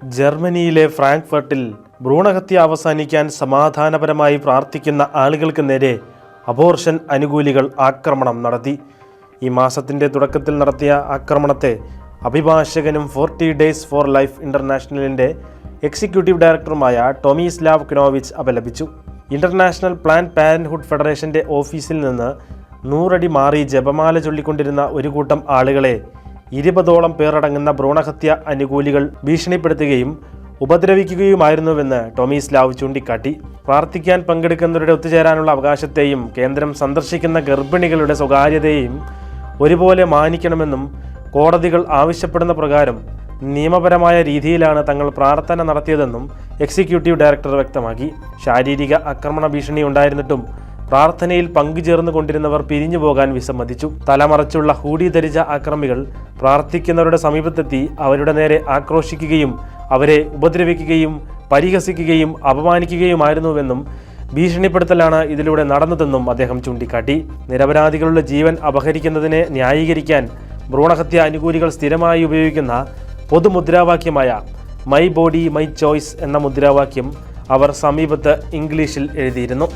ജർമ്മനിയിലെ ഫ്രാങ്ക്ഫർട്ടിൽ ഭ്രൂണഹത്യ അവസാനിക്കാൻ സമാധാനപരമായി പ്രാർത്ഥിക്കുന്ന ആളുകൾക്ക് നേരെ അബോർഷൻ അനുകൂലികൾ ആക്രമണം നടത്തി. ഈ മാസത്തിൻ്റെ തുടക്കത്തിൽ നടത്തിയ ആക്രമണത്തെ അഭിഭാഷകനും 40 ഡേയ്സ് ഫോർ ലൈഫ് ഇൻ്റർനാഷണലിൻ്റെ എക്സിക്യൂട്ടീവ് ഡയറക്ടറുമായ ടോമിസ്ലാവ് കിനോവിച്ച് അപലപിച്ചു. ഇൻ്റർനാഷണൽ പ്ലാന്റ് പാരൻറ്റ്ഹുഡ് ഫെഡറേഷൻ്റെ ഓഫീസിൽ നിന്ന് 100 അടി മാറി ജപമാല ചൊല്ലിക്കൊണ്ടിരുന്ന ഒരു കൂട്ടം ആളുകളെ 20ഓളം പേരടങ്ങുന്ന ഭ്രൂണഹത്യ അനുകൂലികൾ ഭീഷണിപ്പെടുത്തുകയും ഉപദ്രവിക്കുകയുമായിരുന്നുവെന്ന് ടോമിസ്ലാവ് ചൂണ്ടിക്കാട്ടി. പ്രാർത്ഥിക്കാൻ പങ്കെടുക്കുന്നവരുടെ ഒത്തുചേരാനുള്ള അവകാശത്തെയും കേന്ദ്രം സന്ദർശിക്കുന്ന ഗർഭിണികളുടെ സ്വകാര്യതയെയും ഒരുപോലെ മാനിക്കണമെന്നും കോടതികൾ ആവശ്യപ്പെടുന്ന പ്രകാരം നിയമപരമായ രീതിയിലാണ് തങ്ങൾ പ്രാർത്ഥന നടത്തിയതെന്നും എക്സിക്യൂട്ടീവ് ഡയറക്ടർ വ്യക്തമാക്കി. ശാരീരിക ആക്രമണ ഭീഷണി ഉണ്ടായിരുന്നിട്ടും പ്രാർത്ഥനയിൽ പങ്കുചേർന്നു കൊണ്ടിരുന്നവർ പിരിഞ്ഞു പോകാൻ വിസമ്മതിച്ചു. തലമറച്ചുള്ള ഹൂഡി ധരിച്ച ആക്രമികൾ പ്രാർത്ഥിക്കുന്നവരുടെ സമീപത്തെത്തി അവരുടെ നേരെ ആക്രോശിക്കുകയും അവരെ ഉപദ്രവിക്കുകയും പരിഹസിക്കുകയും അപമാനിക്കുകയുമായിരുന്നുവെന്നും ഭീഷണിപ്പെടുത്തലാണ് ഇതിലൂടെ നടന്നതെന്നും അദ്ദേഹം ചൂണ്ടിക്കാട്ടി. നിരപരാധികളുടെ ജീവൻ അപഹരിക്കുന്നതിനെ ന്യായീകരിക്കാൻ ഭ്രൂണഹത്യ അനുകൂലികൾ സ്ഥിരമായി ഉപയോഗിക്കുന്ന പൊതുമുദ്രാവാക്യമായ മൈ ബോഡി മൈ ചോയ്സ് എന്ന മുദ്രാവാക്യം അവർ സമീപത്ത് ഇംഗ്ലീഷിൽ എഴുതിയിരുന്നു.